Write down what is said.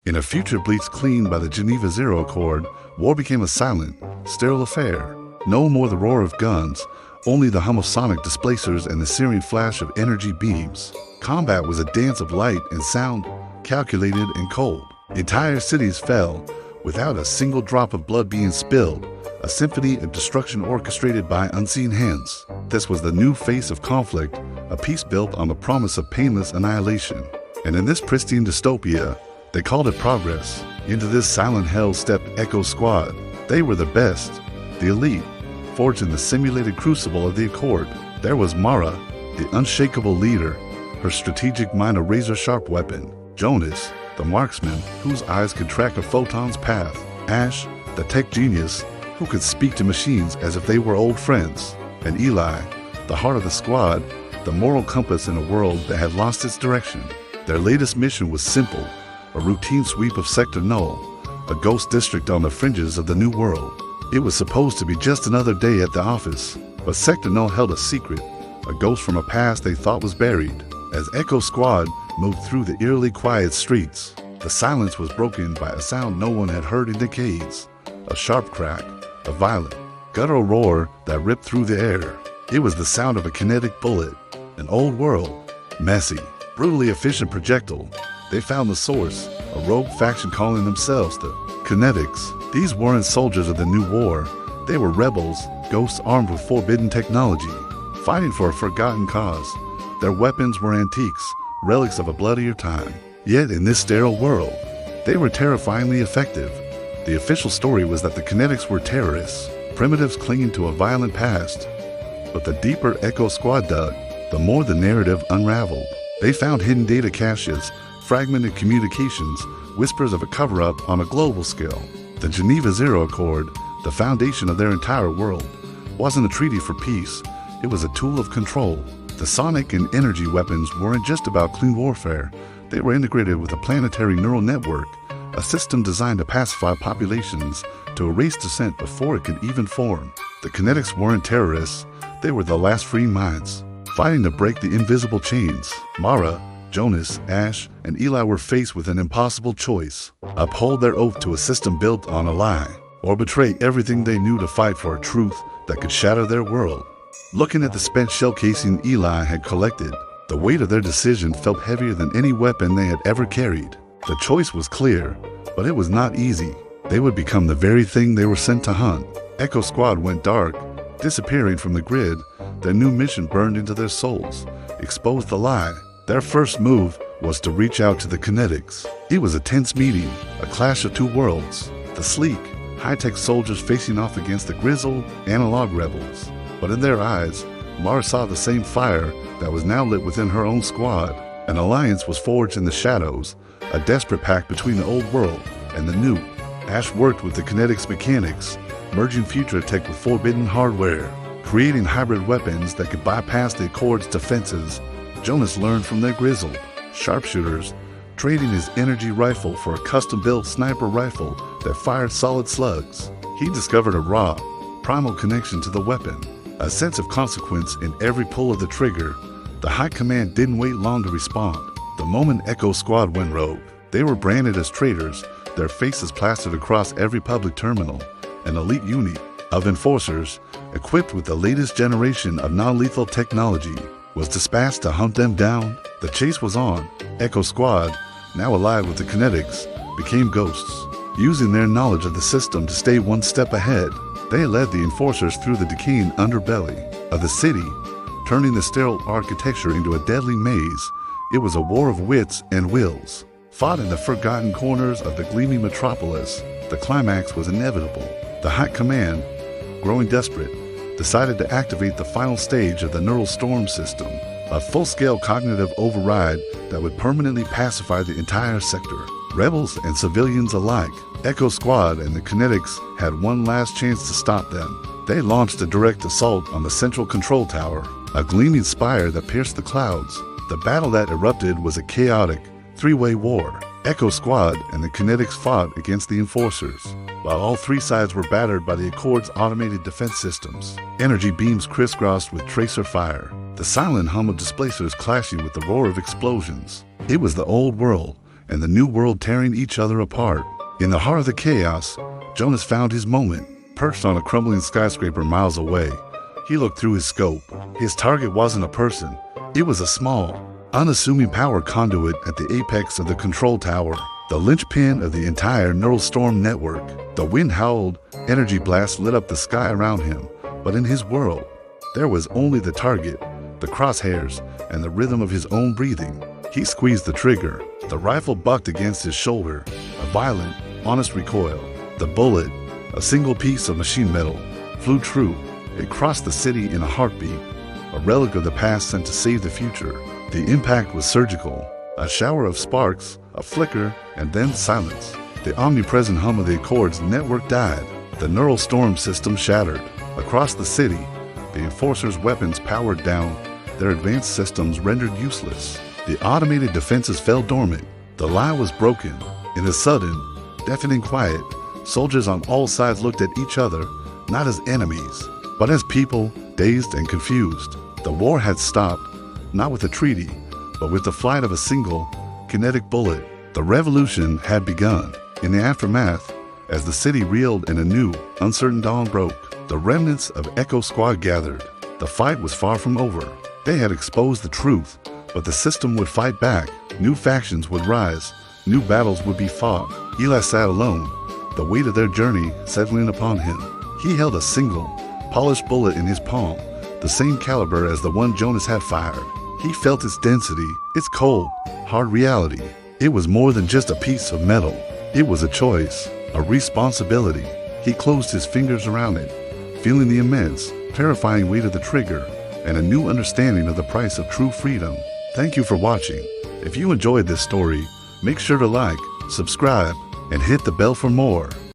In a future bleached clean by the Geneva Zero Accord, war became a silent, sterile affair. No more the roar of guns, only the hum of sonic displacers and the searing flash of energy beams. Combat was a dance of light and sound, calculated and cold. Entire cities fell, without a single drop of blood being spilled, a symphony of destruction orchestrated by unseen hands. This was the new face of conflict, a peace built on the promise of painless annihilation. And in this pristine dystopia, they called it progress. Into this silent hell stepped Echo Squad. They were the best, the elite, forged in the simulated crucible of the Accord. There was Mara, the unshakable leader, her strategic mind a razor-sharp weapon. Jonas, the marksman, whose eyes could track a photon's path. Ash, the tech genius, who could speak to machines as if they were old friends. And Eli, the heart of the squad, the moral compass in a world that had lost its direction. Their latest mission was simple, a routine sweep of Sector Null, a ghost district on the fringes of the New World. It was supposed to be just another day at the office, but Sector Null held a secret, a ghost from a past they thought was buried. As Echo Squad moved through the eerily quiet streets, the silence was broken by a sound no one had heard in decades, a sharp crack, a violent, guttural roar that ripped through the air. It was the sound of a kinetic bullet, an old world, messy, brutally efficient projectile. They found the source, a rogue faction calling themselves the Kinetics. These weren't soldiers of the new war. They were rebels, ghosts armed with forbidden technology, fighting for a forgotten cause. Their weapons were antiques, relics of a bloodier time. Yet in this sterile world, they were terrifyingly effective. The official story was that the Kinetics were terrorists, primitives clinging to a violent past. But the deeper Echo Squad dug, the more the narrative unraveled. They found hidden data caches, fragmented communications, whispers of a cover-up on a global scale. The Geneva Zero Accord, the foundation of their entire world, wasn't a treaty for peace. It was a tool of control. The sonic and energy weapons weren't just about clean warfare. They were integrated with a planetary neural network, a system designed to pacify populations, to erase dissent before it could even form. The Kinetics weren't terrorists. They were the last free minds, fighting to break the invisible chains. Mara, Jonas, Ash, and Eli were faced with an impossible choice: uphold their oath to a system built on a lie, or betray everything they knew to fight for a truth that could shatter their world. Looking at the spent shell casing Eli had collected, the weight of their decision felt heavier than any weapon they had ever carried. The choice was clear, but it was not easy. They would become the very thing they were sent to hunt. Echo Squad went dark, disappearing from the grid. Their new mission burned into their souls, exposed the lie. Their first move was to reach out to the Kinetics. It was a tense meeting, a clash of two worlds. The sleek, high-tech soldiers facing off against the grizzled, analog rebels. But in their eyes, Mara saw the same fire that was now lit within her own squad. An alliance was forged in the shadows, a desperate pact between the old world and the new. Ash worked with the Kinetics mechanics, merging future tech with forbidden hardware, creating hybrid weapons that could bypass the Accord's defenses. Jonas learned from their grizzled sharpshooters, trading his energy rifle for a custom-built sniper rifle that fired solid slugs. He discovered a raw, primal connection to the weapon, a sense of consequence in every pull of the trigger. The High Command didn't wait long to respond. The moment Echo Squad went rogue, they were branded as traitors, their faces plastered across every public terminal. An elite unit of enforcers, equipped with the latest generation of non-lethal technology, was dispatched to hunt them down. The chase was on. Echo Squad, now alive with the Kinetics, became ghosts, using their knowledge of the system to stay one step ahead. They led the enforcers through the decaying underbelly of the city, turning the sterile architecture into a deadly maze. It was a war of wits and wills, fought in the forgotten corners of the gleaming metropolis. The climax was inevitable. The High Command, growing desperate, decided to activate the final stage of the neural storm system, a full-scale cognitive override that would permanently pacify the entire sector. Rebels and civilians alike, Echo Squad and the Kinetics had one last chance to stop them. They launched a direct assault on the central control tower, a gleaming spire that pierced the clouds. The battle that erupted was a chaotic, three-way war. Echo Squad and the Kinetics fought against the enforcers, while all three sides were battered by the Accord's automated defense systems. Energy beams crisscrossed with tracer fire, the silent hum of displacers clashing with the roar of explosions. It was the old world, and the new world tearing each other apart. In the heart of the chaos, Jonas found his moment. Perched on a crumbling skyscraper miles away, he looked through his scope. His target wasn't a person. It was a small, unassuming power conduit at the apex of the control tower, the linchpin of the entire neural storm network. The wind howled, energy blasts lit up the sky around him, but in his world, there was only the target, the crosshairs, and the rhythm of his own breathing. He squeezed the trigger. The rifle bucked against his shoulder, a violent, honest recoil. The bullet, a single piece of machine metal, flew true. It crossed the city in a heartbeat, a relic of the past sent to save the future. The impact was surgical, a shower of sparks, a flicker, and then silence. The omnipresent hum of the Accord's network died. The neural storm system shattered. Across the city, the Enforcers' weapons powered down, their advanced systems rendered useless. The automated defenses fell dormant. The lie was broken. In a sudden, deafening quiet, soldiers on all sides looked at each other, not as enemies, but as people, dazed and confused. The war had stopped, not with a treaty, but with the flight of a single, kinetic bullet. The revolution had begun. In the aftermath, as the city reeled and a new, uncertain dawn broke, the remnants of Echo Squad gathered. The fight was far from over. They had exposed the truth, but the system would fight back. New factions would rise. New battles would be fought. Eli sat alone, the weight of their journey settling upon him. He held a single, polished bullet in his palm, the same caliber as the one Jonas had fired. He felt its density, its cold, hard reality. It was more than just a piece of metal. It was a choice, a responsibility. He closed his fingers around it, feeling the immense, terrifying weight of the trigger and a new understanding of the price of true freedom. Thank you for watching. If you enjoyed this story, make sure to like, subscribe, and hit the bell for more.